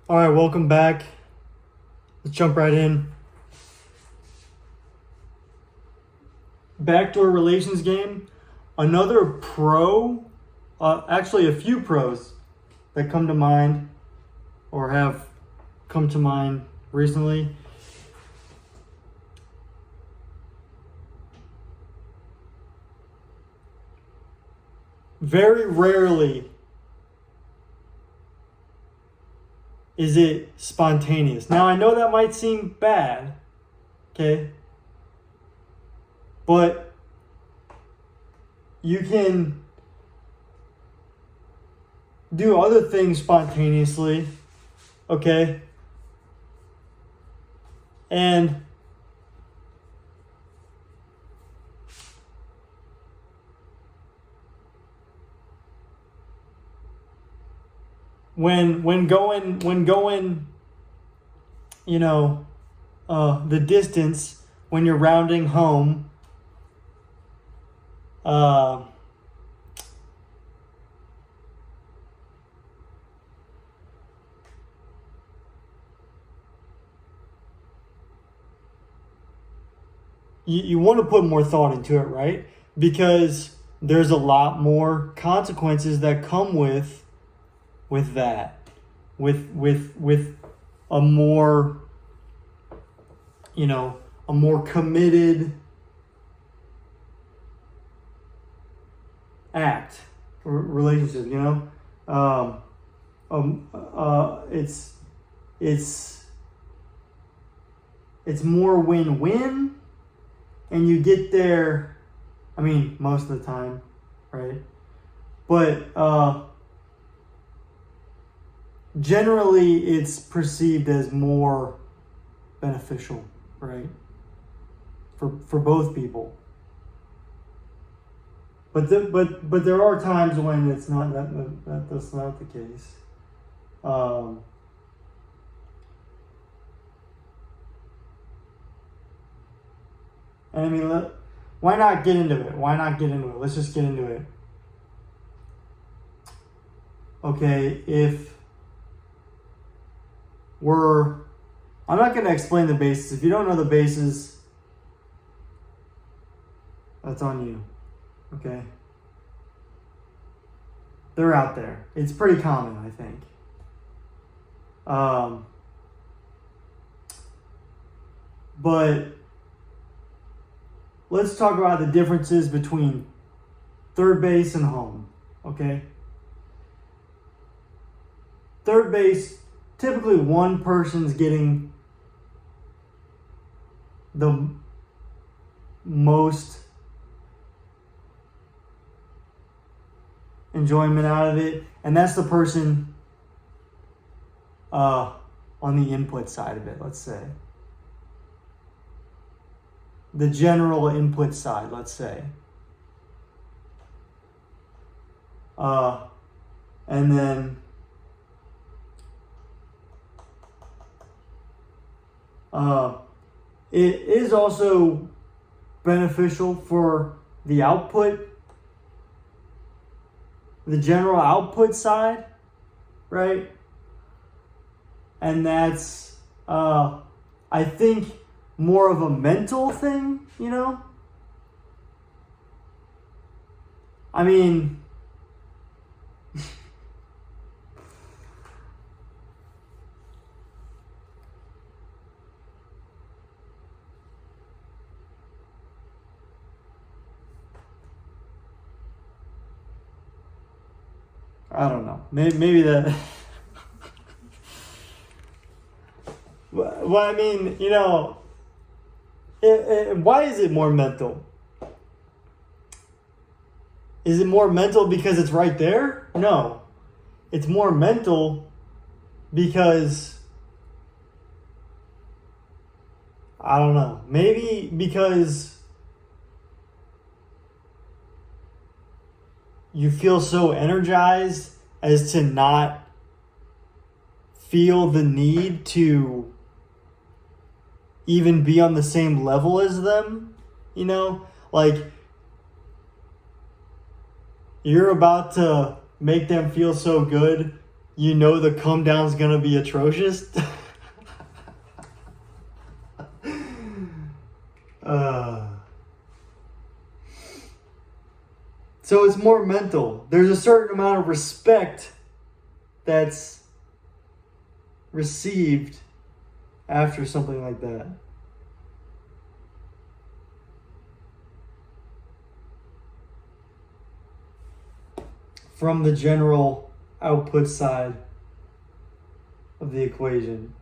All right, welcome back. Let's jump right in. Backdoor relations game. Another pro, actually a few pros that come to mind or have come to mind recently. Very rarely is it spontaneous. Now, I know that might seem bad, okay? But you can do other things spontaneously, okay? And when going, the distance when you're rounding home, you want to put more thought into it, right? Because there's a lot more consequences that come with that, with a more, a more committed act or relationship. It's more win-win, and you get there. I mean, most of the time, right? But generally, it's perceived as more beneficial, right? For both people. But there are times when it's not that's not the case. And I mean, why not get into it? Why not get into it? Let's just get into it. Okay, I'm not going to explain the bases. If you don't know the bases, that's on you. Okay? They're out there. It's pretty common, I think. But let's talk about the differences between third base and home. Okay? Third base, typically one person's getting the most enjoyment out of it, and that's the person on the input side of it, let's say. The general input side, let's say. And then it is also beneficial for the output, the general output side, right? And that's, I think, more of a mental thing, I mean, I don't know. Maybe that. Well, I mean, why is it more mental? Is it more mental because it's right there? No. It's more mental because, I don't know. Maybe because you feel so energized as to not feel the need to even be on the same level as them, like you're about to make them feel so good you know the come down's gonna be atrocious. So it's more mental. There's a certain amount of respect that's received after something like that. From the general output side of the equation.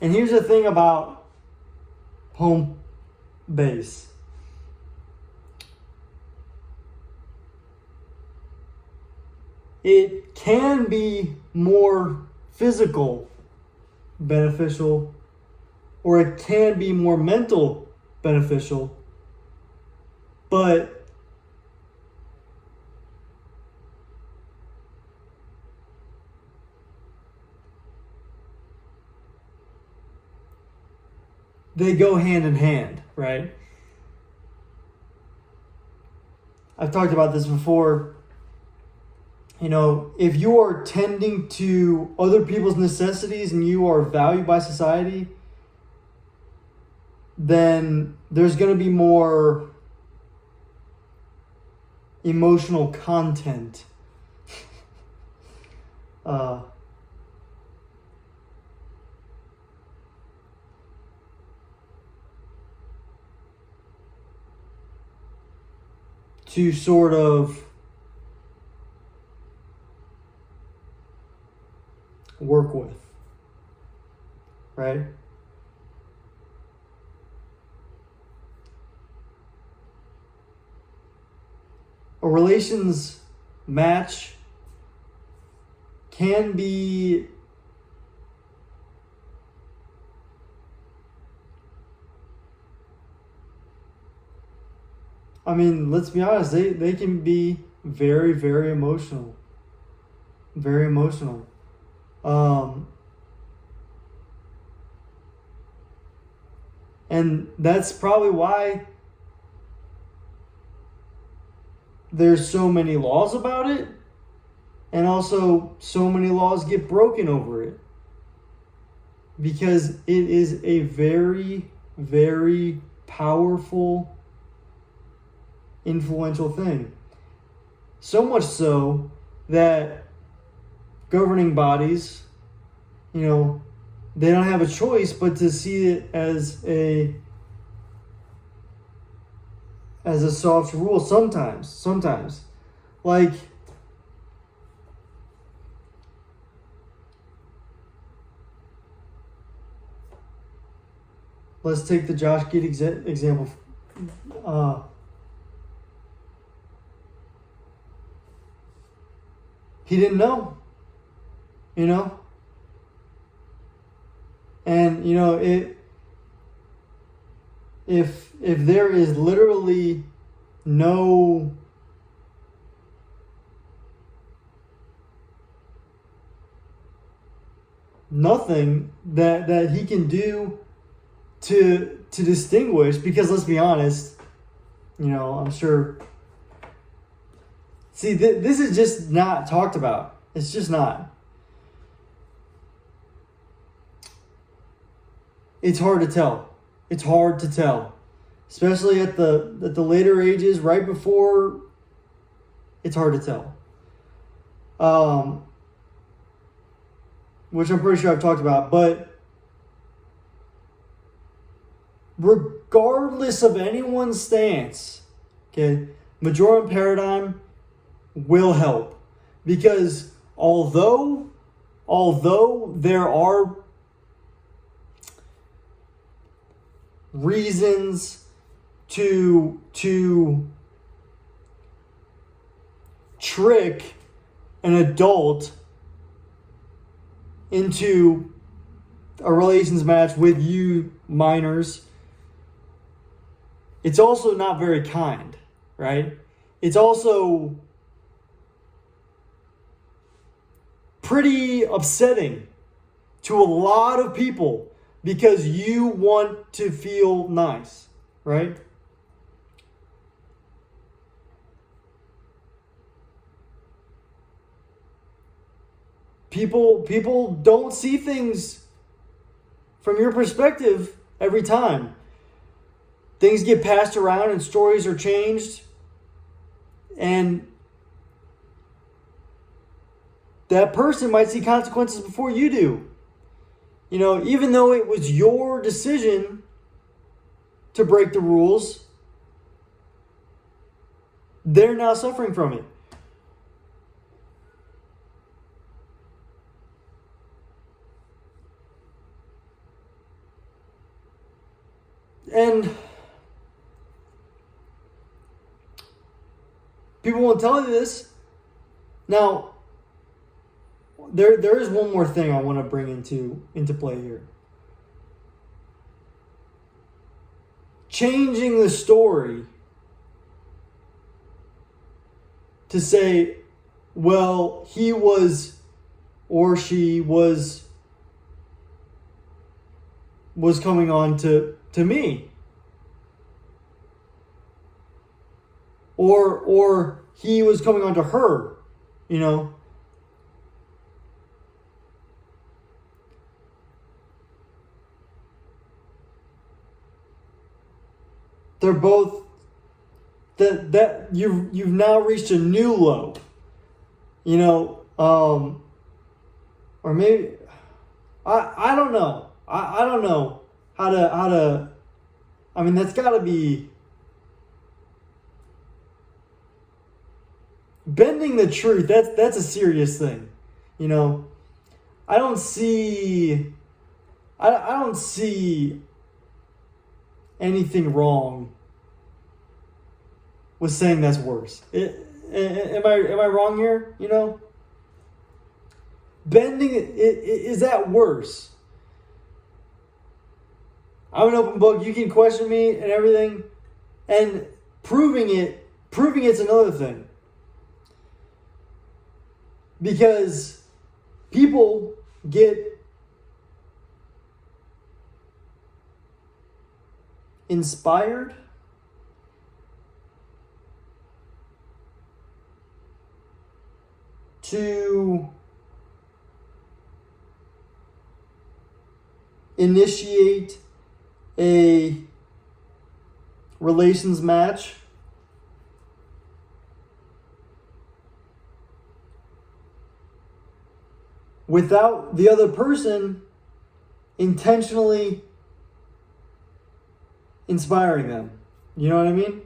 And here's the thing about home base. It can be more physical beneficial, or it can be more mental beneficial, but they go hand in hand, right? I've talked about this before. You know, if you are tending to other people's necessities and you are valued by society, then there's going to be more emotional content. To sort of work with, right? A relations match can be let's be honest, they can be very, very emotional. Very emotional. And that's probably why there's so many laws about it, and also so many laws get broken over it. Because it is a very, very powerful, influential thing. So much so that governing bodies, you know, they don't have a choice but to see it as a soft rule sometimes. Like, let's take the Josh Gid example. He didn't know, you know? And, you know, if there is literally nothing that he can do to distinguish, because let's be honest, you know, I'm sure. See, this is just not talked about. It's just not. It's hard to tell. It's hard to tell, especially at the later ages, right before. It's hard to tell. Which I'm pretty sure I've talked about, but regardless of anyone's stance, okay, Majorem paradigm will help, because although there are reasons to trick an adult into a relations match with you minors, it's also not very kind, right? It's also pretty upsetting to a lot of people, because you want to feel nice, right? People don't see things from your perspective every time. Things get passed around and stories are changed, and that person might see consequences before you do. You know, even though it was your decision to break the rules, they're now suffering from it. And people won't tell you this. Now, there is one more thing I want to bring into play here. Changing the story to say, well, he was or she was coming on to me. Or he was coming on to her, you know. They're both that you've now reached a new low. You know, or maybe I don't know. I don't know how to I mean, that's got to be bending the truth. That's a serious thing. You know, I don't see anything wrong with saying that's worse. Am I wrong here? You know, bending is that worse? I'm an open book. You can question me and everything, and proving it's another thing. Because people get inspired to initiate a relations match without the other person intentionally inspiring them. You know what I mean?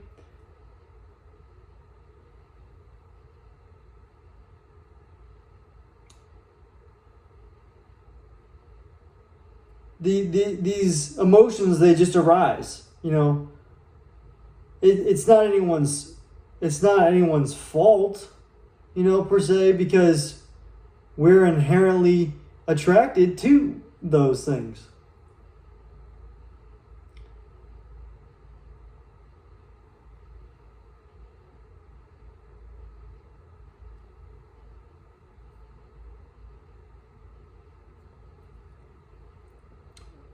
These emotions, they just arise. You know, it's not anyone's fault, you know, per se, because we're inherently attracted to those things.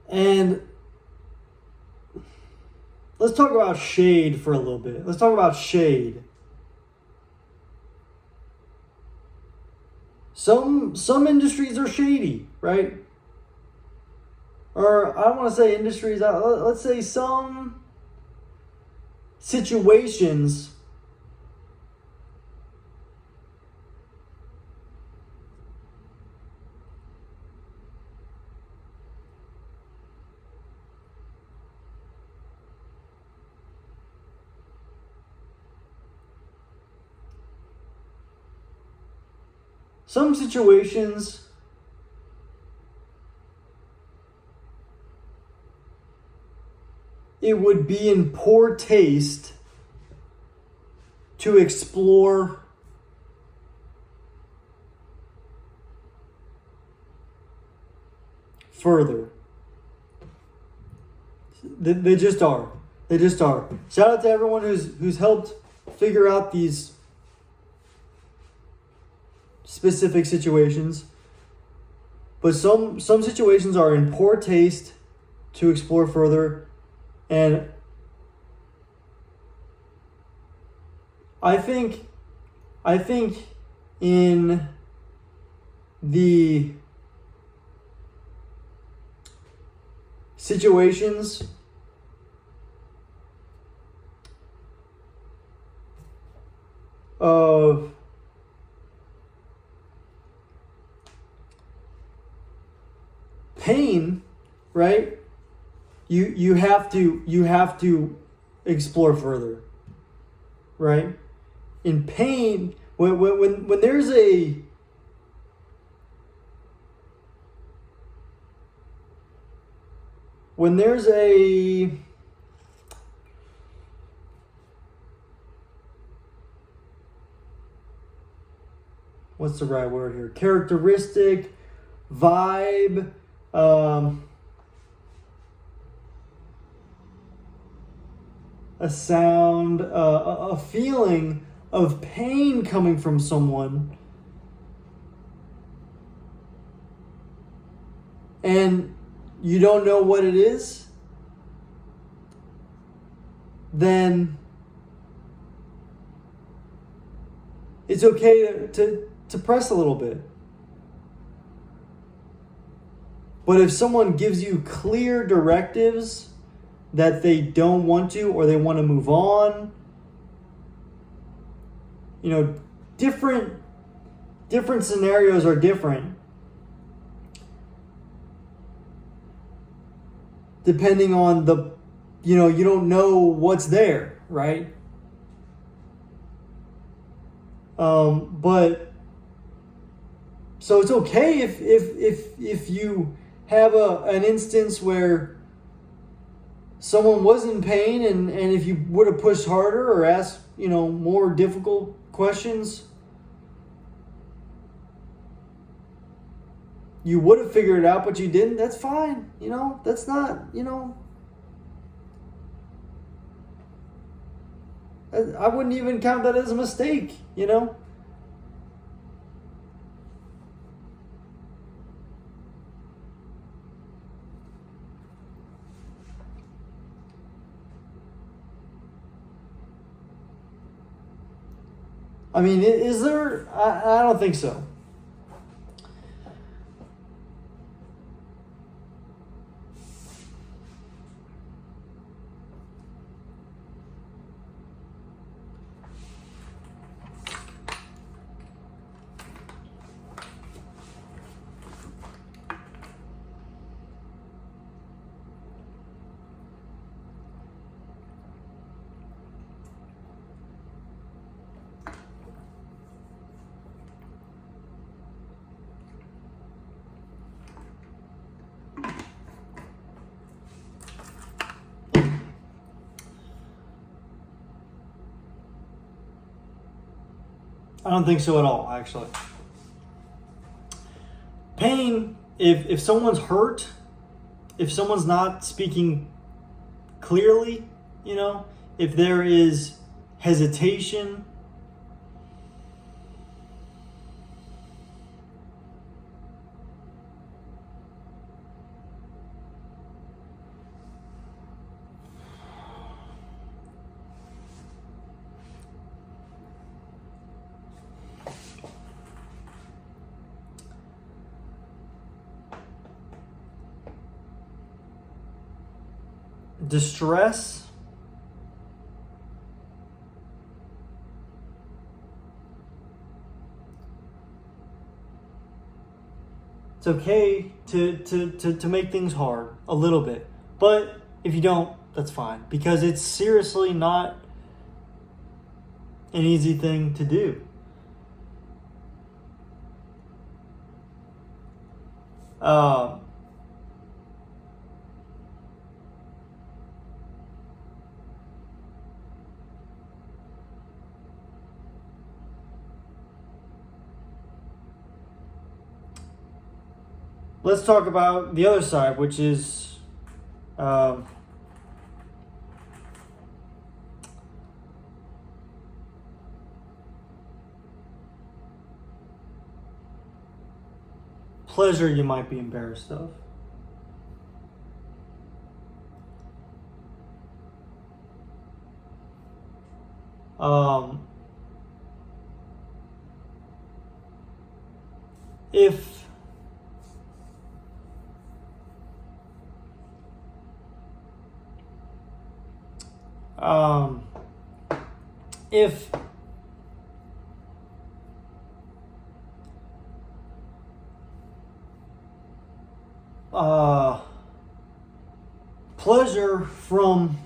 And let's talk about shade for a little bit. Let's talk about shade. Some industries are shady, right? Or I don't want to say industries. Let's say some situations it would be in poor taste to explore further. They just are. They just are. Shout out to everyone who's helped figure out these specific situations. But some situations are in poor taste to explore further. And I think in the situations of pain, right? You have to explore further, right? In pain, when there's a what's the right word here? Characteristic, vibe, a sound, a feeling of pain coming from someone, and you don't know what it is, then it's okay to press a little bit. But if someone gives you clear directives that they don't want to, or they want to move on, different scenarios are different depending on you don't know what's there, right? But so it's okay if you have an instance where someone was in pain, and if you would have pushed harder or asked more difficult questions, you would have figured it out, but you didn't. That's fine. That's not, I wouldn't even count that as a mistake, I mean, is there? I don't think so. I don't think so at all, actually. Pain, if someone's hurt, if someone's not speaking clearly, if there is hesitation, distress, it's okay to make things hard a little bit. But if you don't, that's fine, because it's seriously not an easy thing to do. Let's talk about the other side, which is pleasure you might be embarrassed of. If if pleasure from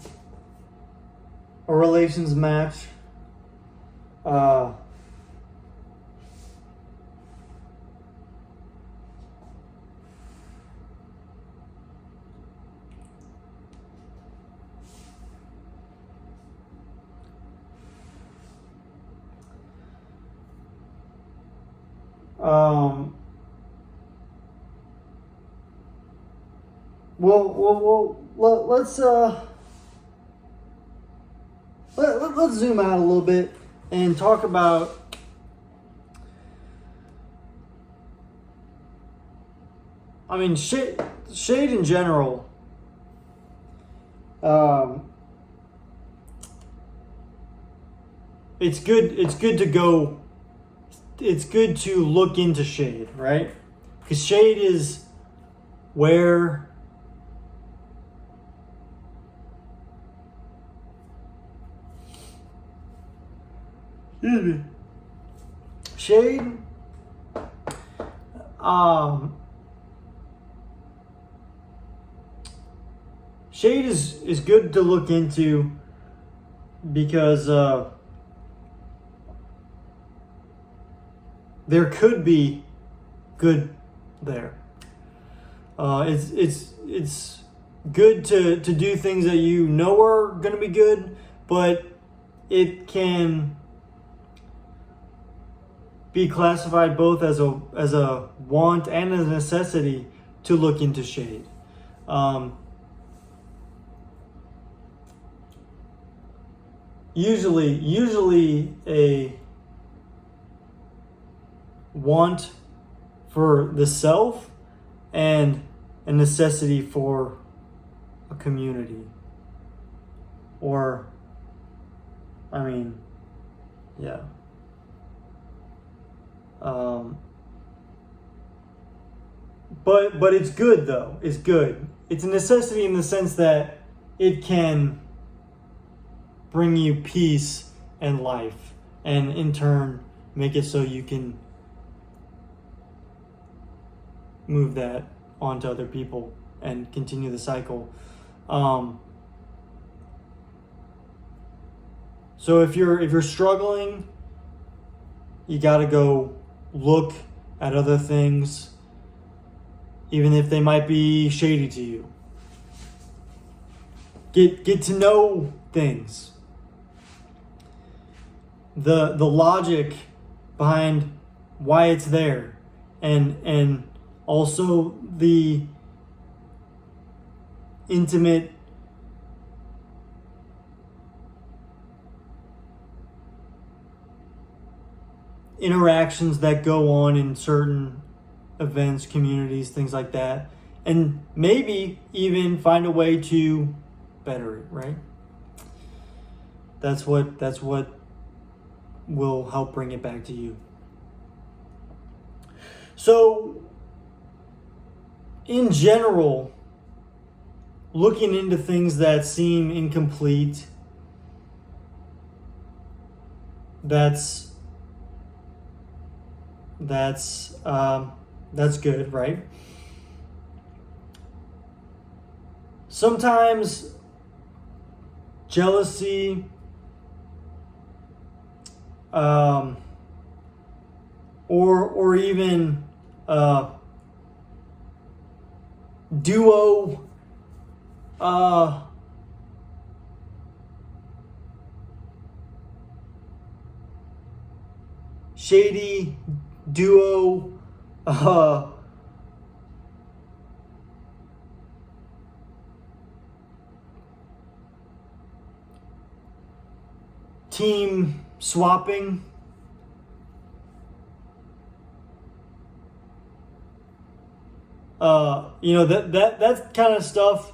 a relations match let's let's zoom out a little bit and talk about shade in general. It's good to go. It's good to look into shade, right? Because shade is where shade shade is good to look into because there could be good there. It's good to do things that you know are going to be good, but it can be classified both as a want and as a necessity to look into shade. Usually a want for the self and a necessity for a community. Or, yeah. But it's good though. It's good. It's a necessity in the sense that it can bring you peace and life, and in turn make it so you can move that onto other people and continue the cycle. So if you're struggling, you got to go look at other things, even if they might be shady to you. Get to know things. The logic behind why it's there, and also the intimate interactions that go on in certain events, communities, things like that, and maybe even find a way to better it, right? That's what will help bring it back to you. So, in general, looking into things that seem incomplete, that's good, right? Sometimes jealousy, or even duo shady duo team swapping, that kind of stuff